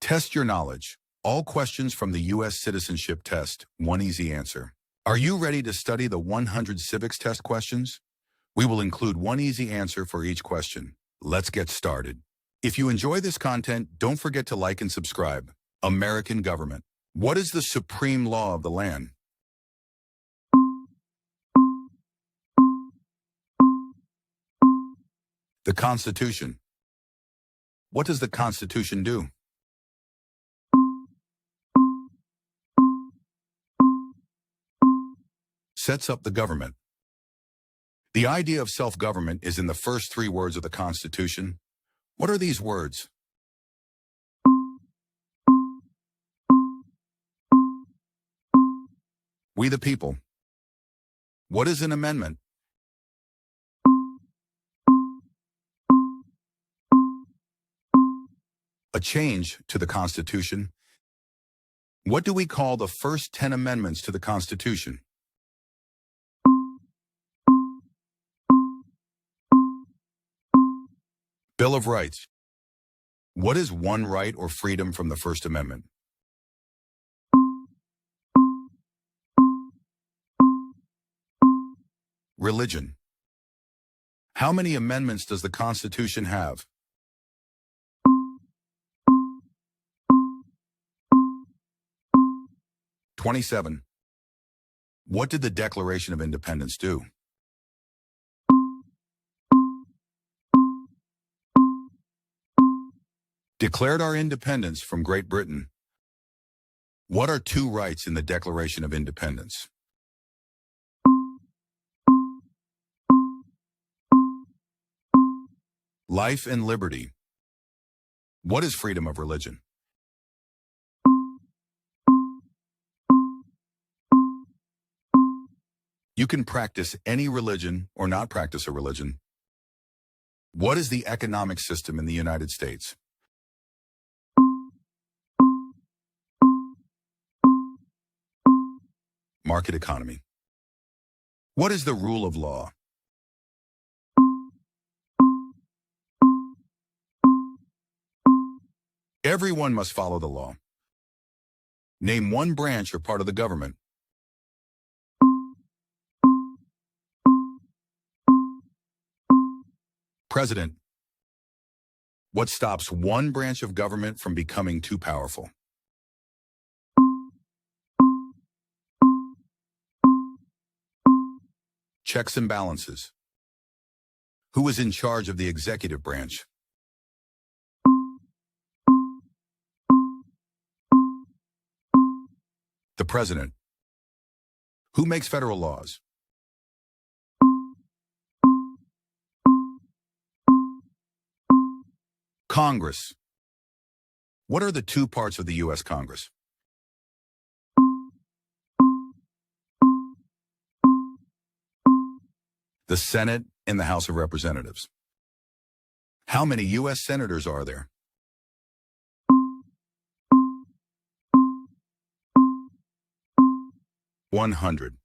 Test your knowledge. All questions from the U.S. Citizenship Test, one easy answer. Are you ready to study the 100 Civics test questions? We will include one easy answer for each question. Let's get started. If you enjoy this content, don't forget to like and subscribe. American government. What is the supreme law of the land? The Constitution. What does the Constitution do? Sets up the government. The idea of self-government is in the first three words of the Constitution. What are these words? We the people. What is an amendment? A change to the Constitution. What do we call the first 10 amendments to the Constitution? Bill of Rights. What is one right or freedom from the First Amendment? Religion. How many amendments does the Constitution have? "27. What did the Declaration of Independence do? Declared our independence from Great Britain. What are two rights in the Declaration of Independence? Life and liberty. What is freedom of religion? You can practice any religion or not practice a religion. What is the economic system in the United States? Market economy. What is the rule of law? Everyone must follow the law. Name one branch or part of the government. President. What stops one branch of government from becoming too powerful? Checks and balances. Who is in charge of the executive branch? The President. Who makes federal laws? Congress. What are the two parts of the U.S. Congress? The Senate and the House of Representatives. How many U.S. senators are there? "100.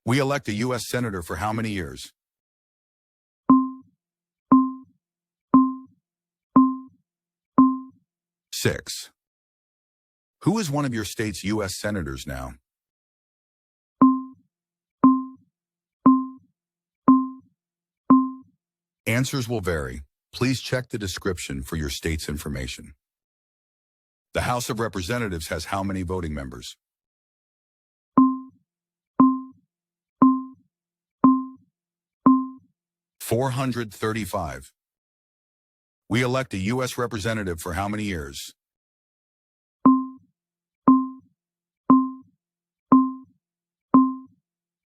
We elect a U.S. senator for how many years? "6. Who is one of your state's U.S. senators now? Answers will vary. Please check the description for your state's information. The House of Representatives has how many voting members? 435. We elect a U.S. representative for how many years?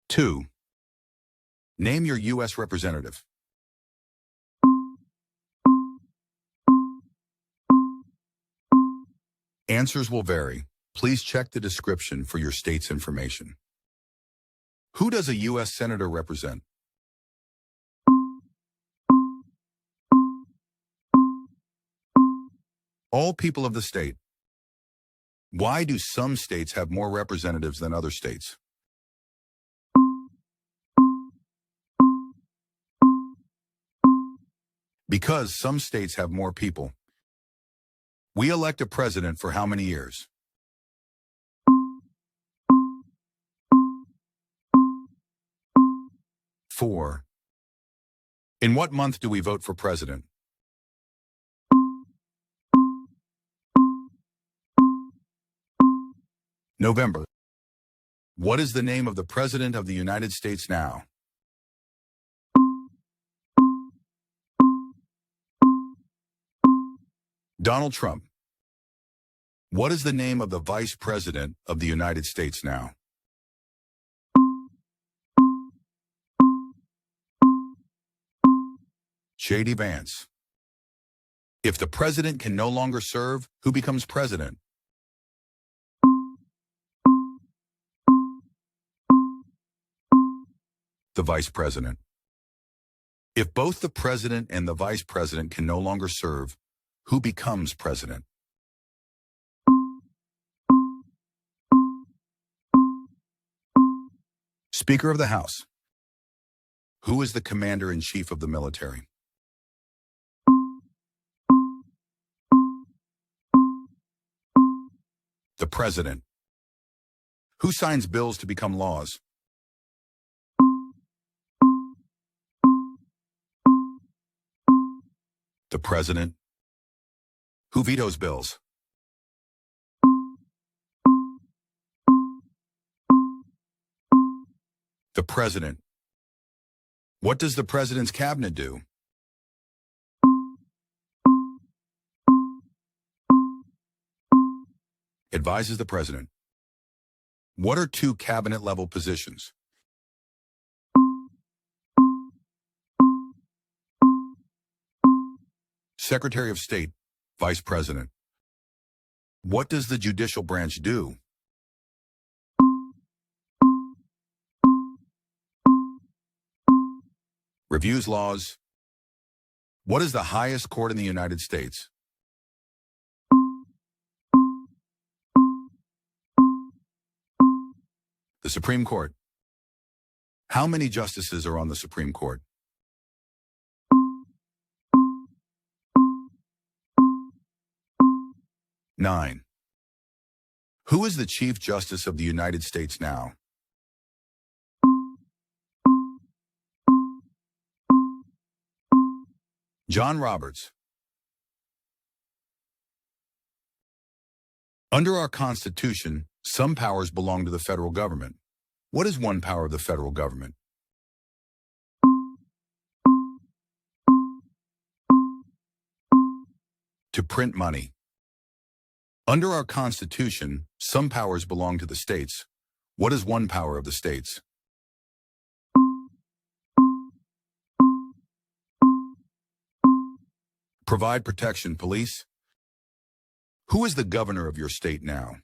2. Name your U.S. representative. Answers will vary. Please check the description for your state's information. Who does a U.S. senator represent? All people of the state. Why do some states have more representatives than other states? Because some states have more people. We elect a president for how many years? 4. In what month do we vote for president? November. What is the name of the President of the United States now? Donald Trump. What is the name of the Vice President of the United States now? J.D. Vance. If the President can no longer serve, who becomes President? The Vice President. If both the President and the Vice President can no longer serve, who becomes President? Speaker of the House. Who is the Commander-in-Chief of the military? The President. Who signs bills to become laws? The President. Who vetoes bills? The President. What does the President's cabinet do? Advises the President. What are 2 cabinet-level positions? Secretary of State, Vice President. What does the judicial branch do? Reviews laws. What is the highest court in the United States? The Supreme Court. How many justices are on the Supreme Court? 9. Who is the Chief Justice of the United States now? John Roberts. Under our Constitution, some powers belong to the federal government. What is one power of the federal government? To print money. Under our Constitution, some powers belong to the states. What is one power of the states? Provide protection, police. Who is the governor of your state now?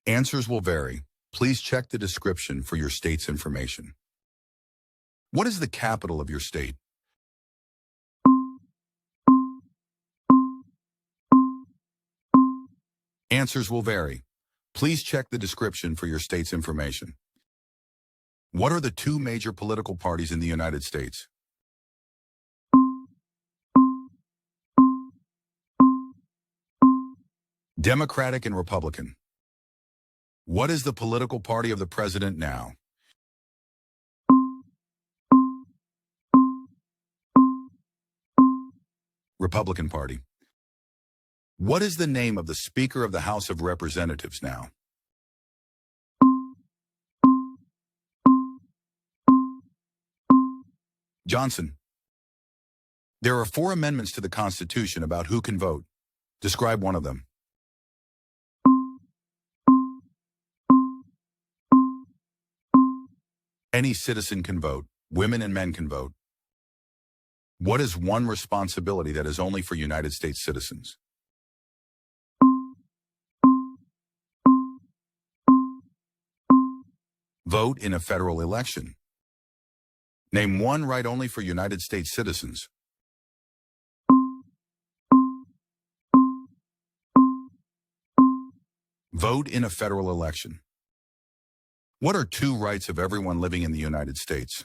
Answers will vary. Please check the description for your state's information. What is the capital of your state? Answers will vary. Please check the description for your state's information. What are the 2 major political parties in the United States? Democratic and Republican. What is the political party of the president now? Republican Party. What is the name of the Speaker of the House of Representatives now? Johnson. There are 4 amendments to the Constitution about who can vote. Describe one of them. Any citizen can vote. Women and men can vote. What is one responsibility that is only for United States citizens? Vote in a federal election. Name one right only for United States citizens. Vote in a federal election. What are 2 rights of everyone living in the United States?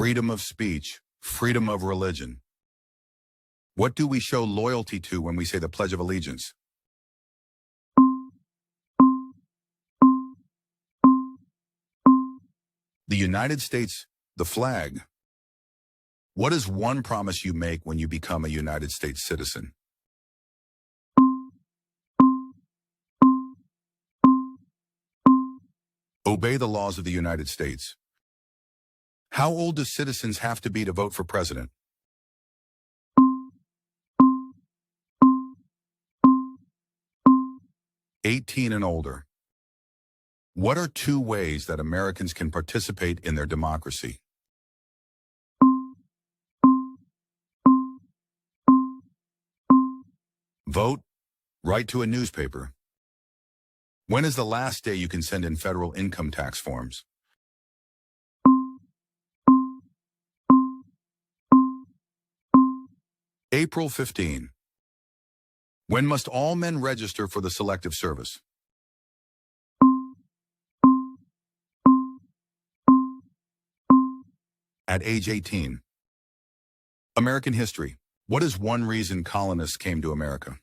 freedom of speech, freedom of religion. What do we show loyalty to when we say the Pledge of Allegiance? The United States, the flag. What is one promise you make when you become a United States citizen? Obey the laws of the United States. How old do citizens have to be to vote for president? 18 and older. What are two ways that Americans can participate in their democracy? Vote, write to a newspaper. When is the last day you can send in federal income tax forms? April 15. When must all men register for the Selective Service? At age 18. American history. What is one reason colonists came to America?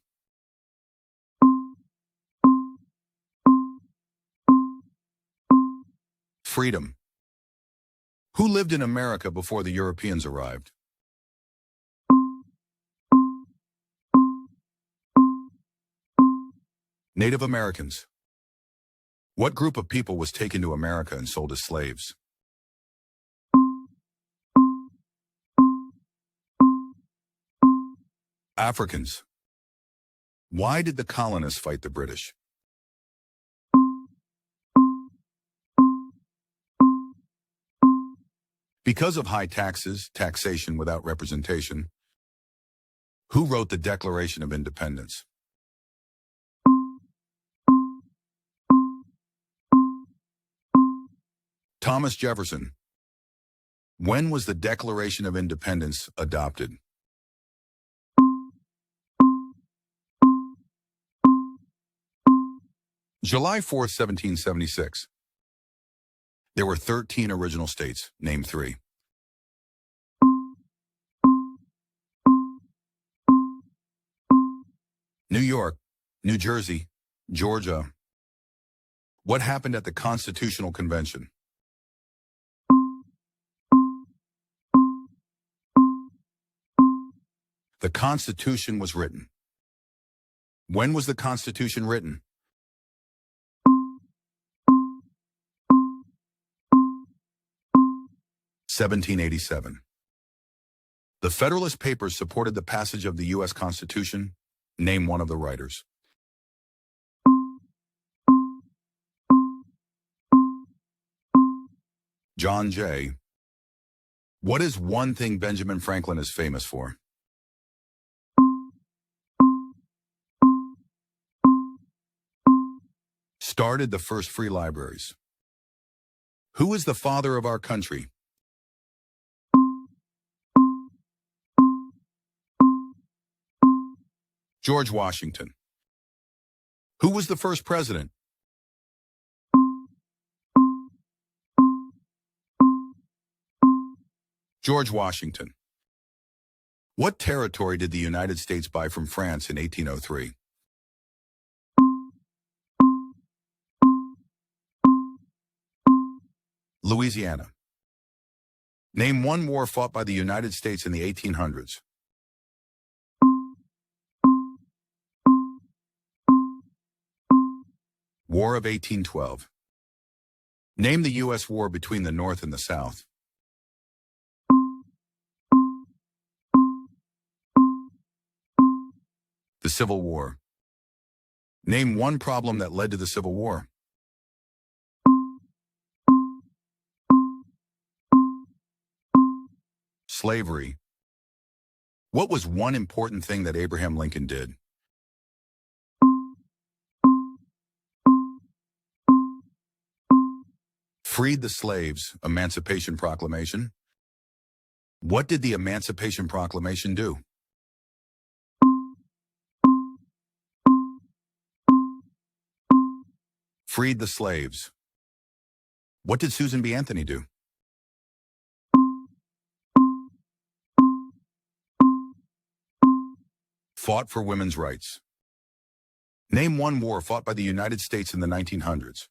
Freedom. Who lived in America before the Europeans arrived? Native Americans. What group of people was taken to America and sold as slaves? Africans. Why did the colonists fight the British? Because of high taxes, taxation without representation. Who wrote the Declaration of Independence? Thomas Jefferson. When was the Declaration of Independence adopted? July 4th, 1776. There were 13 original states. Name 3. New York, New Jersey, Georgia. What happened at the Constitutional Convention? The Constitution was written. When was the Constitution written? (1787). The Federalist Papers supported the passage of the U.S. Constitution. Name one of the writers. John Jay. What is one thing Benjamin Franklin is famous for? Started the first free libraries. Who is the father of our country? George Washington. Who was the first president? George Washington. What territory did the United States buy from France in 1803? Louisiana. Name one war fought by the United States in the 1800s. War of 1812. Name the U.S. war between the North and the South. The Civil War. Name one problem that led to the Civil War. Slavery. What was one important thing that Abraham Lincoln did? Freed the slaves. Emancipation Proclamation. What did the Emancipation Proclamation do? Freed the slaves. What did Susan B. Anthony do? Fought for women's rights. Name one war fought by the United States in the 1900s.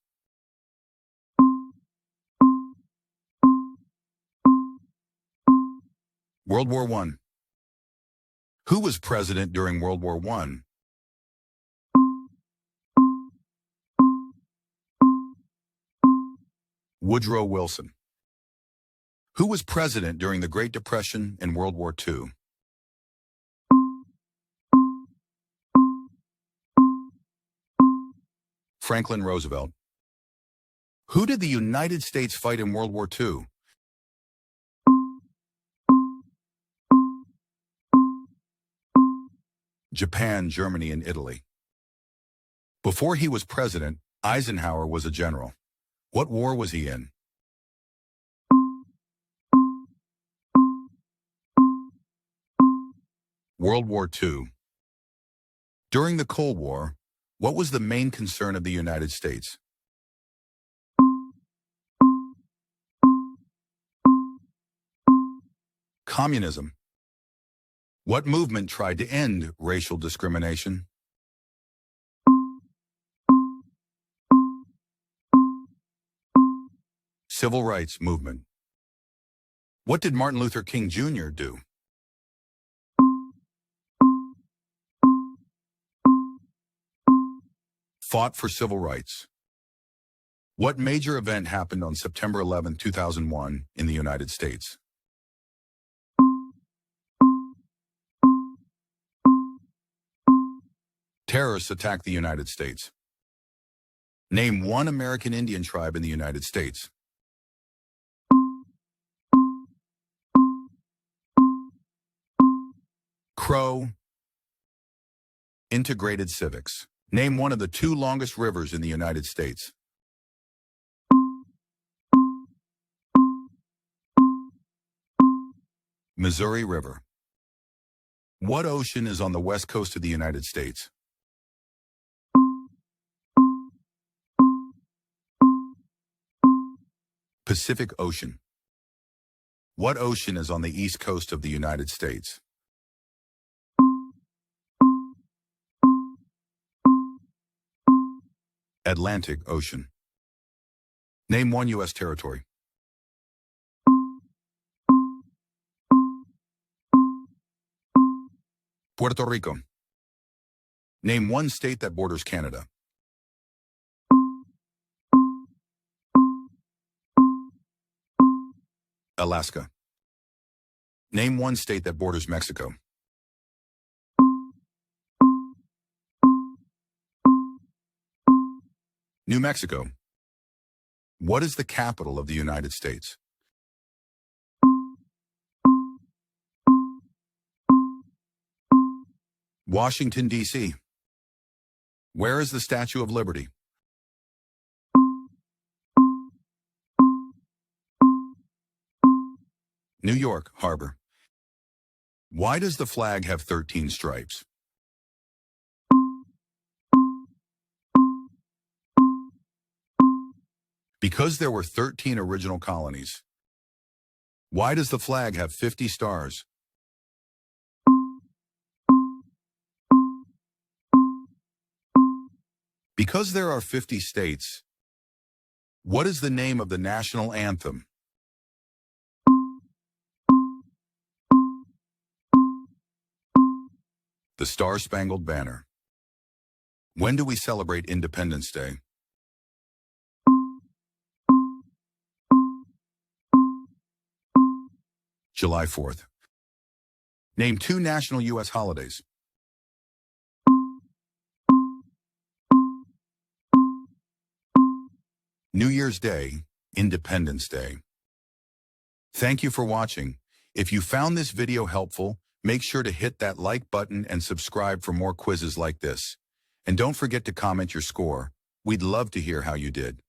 World War I. Who was president during World War I? Woodrow Wilson. Who was president during the Great Depression and World War II? Franklin Roosevelt. Who did the United States fight in World War II? Japan, Germany, and Italy. Before he was president, Eisenhower was a general. What war was he in? World War II. During the Cold War, what was the main concern of the United States? Communism. What movement tried to end racial discrimination? Civil rights movement. What did Martin Luther King Jr. do? Fought for civil rights. What major event happened on September 11, 2001 in the United States? Terrorists attacked the United States. Name one American Indian tribe in the United States. Crow. Integrated civics. Name one of the two longest rivers in the United States. Missouri River. What ocean is on the west coast of the United States? Pacific Ocean. What ocean is on the east coast of the United States? Atlantic Ocean. Name one U.S. territory. Puerto Rico. Name one state that borders Canada. Alaska. Name one state that borders Mexico. New Mexico. What is the capital of the United States? Washington, D.C. Where is the Statue of Liberty? New York Harbor. Why does the flag have 13 stripes? Because there were 13 original colonies. Why does the flag have 50 stars? Because there are 50 states. What is the name of the national anthem? The Star-Spangled Banner. When do we celebrate Independence Day? July 4th. Name two national U.S. holidays. New Year's Day, Independence Day. Thank you for watching. If you found this video helpful, make sure to hit that like button and subscribe for more quizzes like this. And don't forget to comment your score. We'd love to hear how you did.